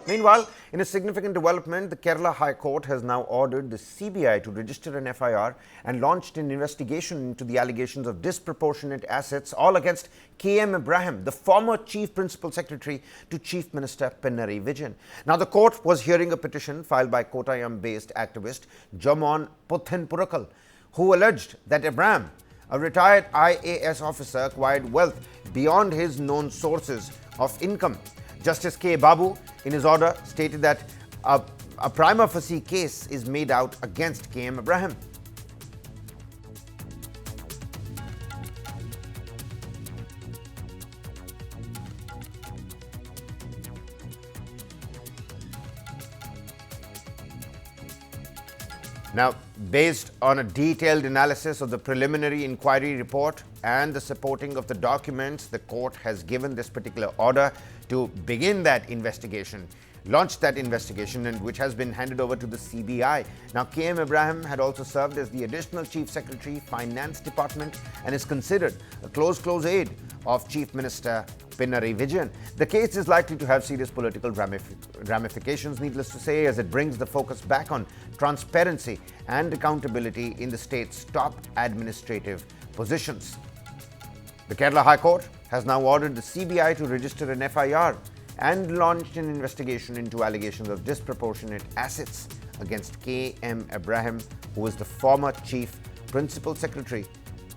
Meanwhile, in a significant development, the Kerala High Court has now ordered the CBI to register an FIR and launched an investigation into the allegations of disproportionate assets, all against KM Ibrahim, the former Chief Principal Secretary to Chief Minister Pinarayi Vijayan. Now, the court was hearing a petition filed by Kottayam-based activist Jomon Puthenpurackal, who alleged that Ibrahim, a retired IAS officer, acquired wealth beyond his known sources of income. Justice K Babu, in his order, stated that a prima facie case is made out against KM Ibrahim. Now, based on a detailed analysis of the preliminary inquiry report and the supporting of the documents, the court has given this particular order to begin that investigation, launch that investigation, and which has been handed over to the CBI. Now, KM Ibrahim had also served as the additional Chief Secretary, Finance Department, and is considered a close aide of Chief Minister Pinarayi Vijayan. The case is likely to have serious political ramifications, needless to say, as it brings the focus back on transparency and accountability in the state's top administrative positions. The Kerala High Court has now ordered the CBI to register an FIR and launched an investigation into allegations of disproportionate assets against KM Ibrahim, who is the former Chief Principal Secretary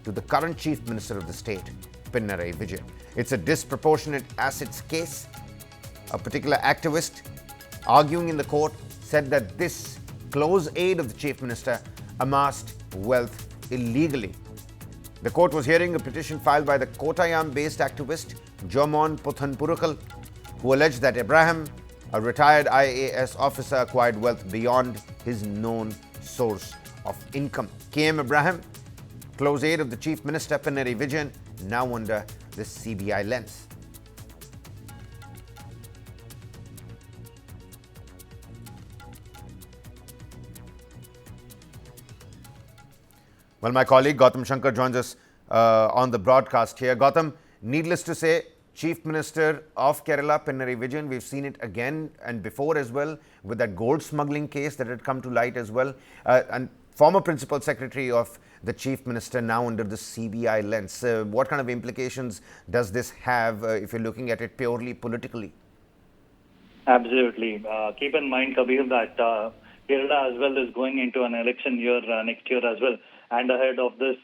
to the current Chief Minister of the state, Pinarayi Vijayan. It's a disproportionate assets case. A particular activist arguing in the court said that this close aide of the Chief Minister amassed wealth illegally. The court was hearing a petition filed by the Kottayam-based activist Jomon Puthenpurackal, who alleged that Ibrahim, a retired IAS officer, acquired wealth beyond his known source of income. KM Ibrahim, close aide of the Chief Minister Pinarayi Vijayan, now under the CBI lens. Well, my colleague Gautam Shankar joins us on the broadcast here. Gautam, needless to say, Chief Minister of Kerala, Pinarayi Vijayan, we've seen it again and before as well with that gold smuggling case that had come to light as well. And former Principal Secretary of the Chief Minister now under the CBI lens. What kind of implications does this have if you're looking at it purely politically? Absolutely. Keep in mind, Kabir, that Kerala as well is going into an election year next year as well. And ahead of this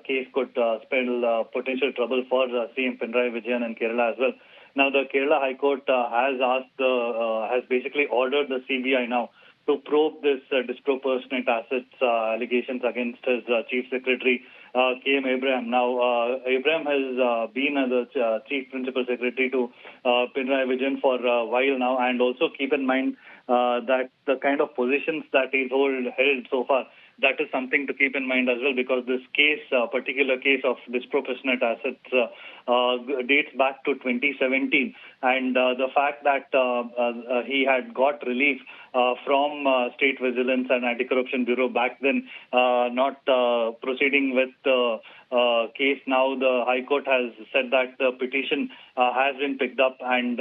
case could spell potential trouble for CM Pinarayi Vijayan and Kerala as well. Now, the Kerala High Court has basically ordered the CBI now to probe this disproportionate assets allegations against his Chief Secretary, KM Ibrahim. Now, Ibrahim has been the Chief Principal Secretary to Pinarayi Vijayan for a while now, and also keep in mind that the kind of positions that he's held so far, that is something to keep in mind as well, because this case, particular case of disproportionate assets, dates back to 2017. And the fact that he had got relief from State Vigilance and Anti-Corruption Bureau back then, not proceeding with the case. Now the High Court has said that the petition has been picked up, and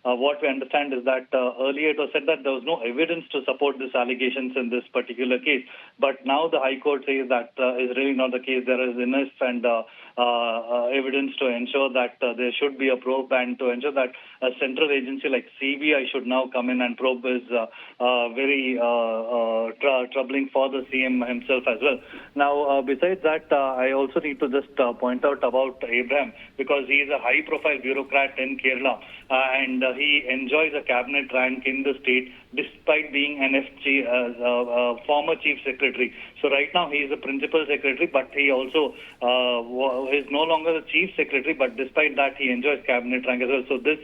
what we understand is that earlier it was said that there was no evidence to support these allegations in this particular case. But now the High Court says that is really not the case. There is enough and evidence to ensure that there should be a probe, and to ensure that a central agency like CBI should now come in and probe is very troubling for the CM himself as well. Now, besides that, I also need to just point out about Abraham, because he is a high-profile bureaucrat in Kerala, and he enjoys a cabinet rank in the state despite being an former chief secretary. So right now he is a principal secretary, but he also is no longer the chief secretary, but despite that he enjoys cabinet rank as well. So this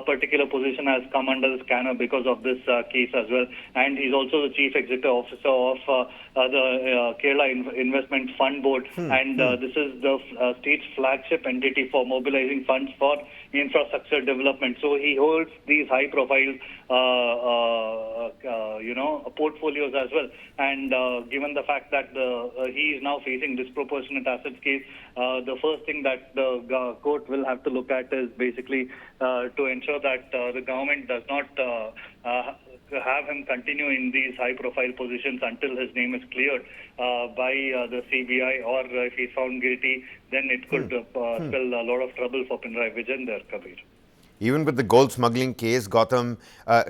particular position has come under the scanner because of this case as well. And he's also the chief executive officer of the Kerala Investment Fund Board. And this is the state's flagship entity for mobilizing funds for infrastructure development. So he holds these high-profile, portfolios as well. And given the fact that he is now facing disproportionate assets case, the first thing that the court will have to look at is basically to ensure that the government does not have him continue in these high-profile positions until his name is cleared by the CBI, or if he's found guilty, then it could spell a lot of trouble for Pinarayi Vijayan there, Kabir. Even with the gold smuggling case, Gautam,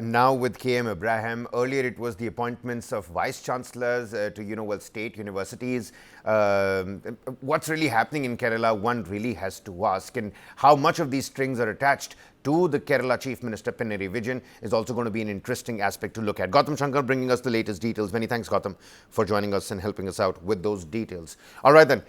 now with KM Abraham, earlier it was the appointments of vice-chancellors to, state universities. What's really happening in Kerala, one really has to ask. And how much of these strings are attached to the Kerala Chief Minister Pinarayi Vijayan is also going to be an interesting aspect to look at. Gautam Shankar bringing us the latest details. Many thanks, Gautam, for joining us and helping us out with those details. All right, then.